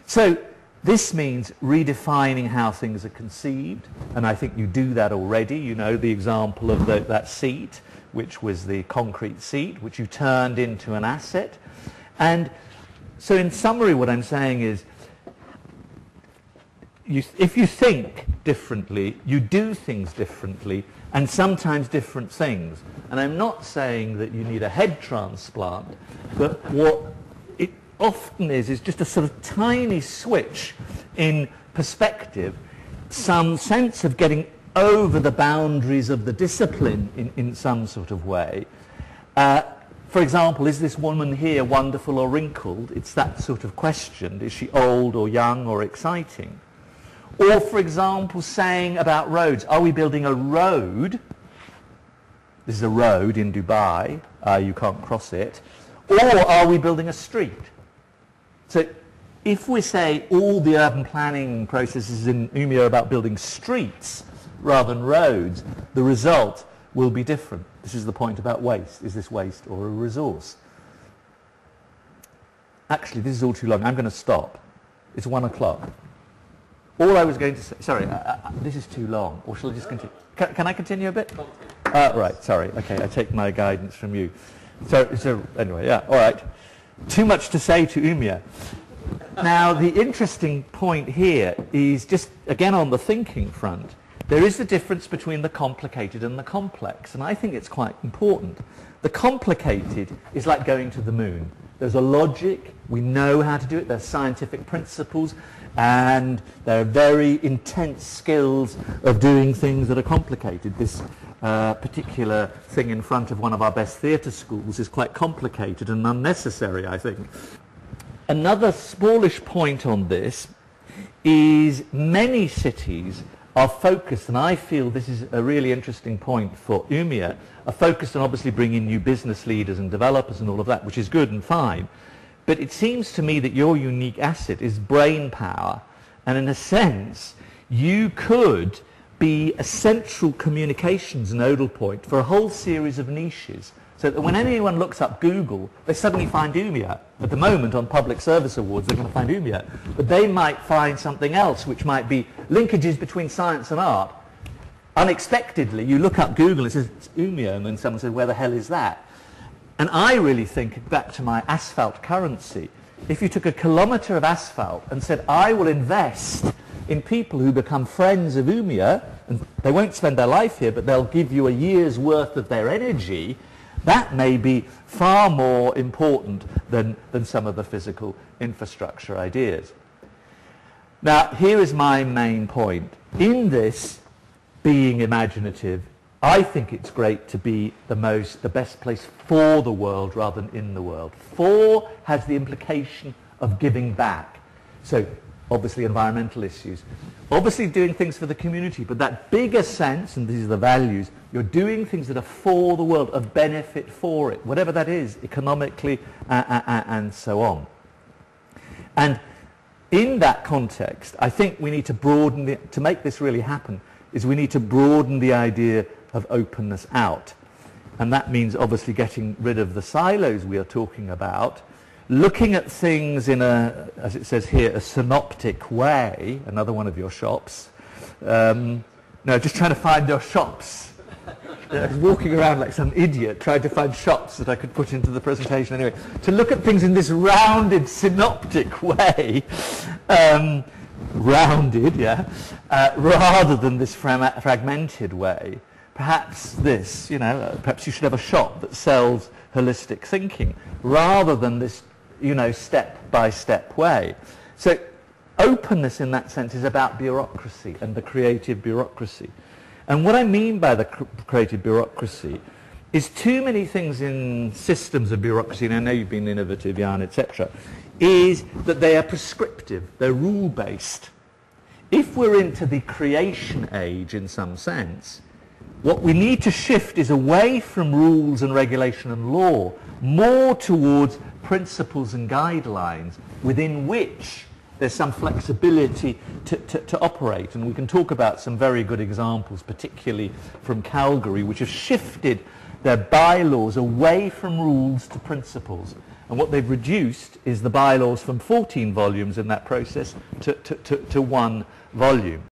So this means redefining how things are conceived, and I think you do that already. You know the example of that seat, which was the concrete seat, which you turned into an asset. And so in summary, what I'm saying is, if you think differently, you do things differently, and sometimes different things. And I'm not saying that you need a head transplant, but what it often is just a sort of tiny switch in perspective, some sense of getting over the boundaries of the discipline in some sort of way. For example, is this woman here wonderful or wrinkled? It's that sort of question. Is she old or young or exciting? Or, for example, saying about roads, are we building a road? This is a road in Dubai. You can't cross it. Or are we building a street? So if we say all the urban planning processes in Umeå are about building streets rather than roads, the result will be different. This is the point about waste. Is this waste or a resource? Actually, this is all too long. I'm going to stop. It's 1 o'clock. All I was going to say, sorry, this is too long, or shall I just continue? Can I continue a bit? Right, sorry, okay, I take my guidance from you. So anyway, yeah, all right. Too much to say to Umeå. Now, the interesting point here is just, again, on the thinking front, there is the difference between the complicated and the complex, and I think it's quite important. The complicated is like going to the moon. There's a logic, we know how to do it, there's scientific principles, and there are very intense skills of doing things that are complicated. This particular thing in front of one of our best theatre schools is quite complicated and unnecessary, I think. Another smallish point on this is many cities are focused, and I feel this is a really interesting point for Umeå, are focused on obviously bringing new business leaders and developers and all of that, which is good and fine. But it seems to me that your unique asset is brain power, and in a sense, you could be a central communications nodal point for a whole series of niches, so that when anyone looks up Google, they suddenly find Umeå. At the moment, on Public Service Awards, they're going to find Umeå. But they might find something else, which might be linkages between science and art. Unexpectedly, you look up Google, and it says, it's Umeå, and then someone says, where the hell is that? And I really think, back to my asphalt currency, if you took a kilometre of asphalt and said, I will invest in people who become friends of Umeå, and they won't spend their life here, but they'll give you a year's worth of their energy, that may be far more important than some of the physical infrastructure ideas. Now, here is my main point. In this being imaginative, I think it's great to be the best place for the world rather than in the world. For has the implication of giving back. So obviously environmental issues. Obviously doing things for the community, but that bigger sense, and these are the values, you're doing things that are for the world, of benefit for it, whatever that is, economically and so on. And in that context, I think we need to broaden, to make this really happen, is we need to broaden the idea of openness out. And that means obviously getting rid of the silos we are talking about, looking at things in a, as it says here, a synoptic way, another one of your shops. No, just trying to find your shops. I was walking around like some idiot trying to find shops that I could put into the presentation anyway. To look at things in this rounded synoptic way, rounded, yeah, rather than this fragmented way. Perhaps this, you know, perhaps you should have a shop that sells holistic thinking rather than this, you know, step-by-step way. So openness in that sense is about bureaucracy and the creative bureaucracy. And what I mean by the creative bureaucracy is too many things in systems of bureaucracy, and I know you've been innovative, Jan, etc., is that they are prescriptive, they're rule-based. If we're into the creation age in some sense, what we need to shift is away from rules and regulation and law, more towards principles and guidelines within which there's some flexibility to operate. And we can talk about some very good examples, particularly from Calgary, which have shifted their bylaws away from rules to principles. And what they've reduced is the bylaws from 14 volumes in that process to one volume.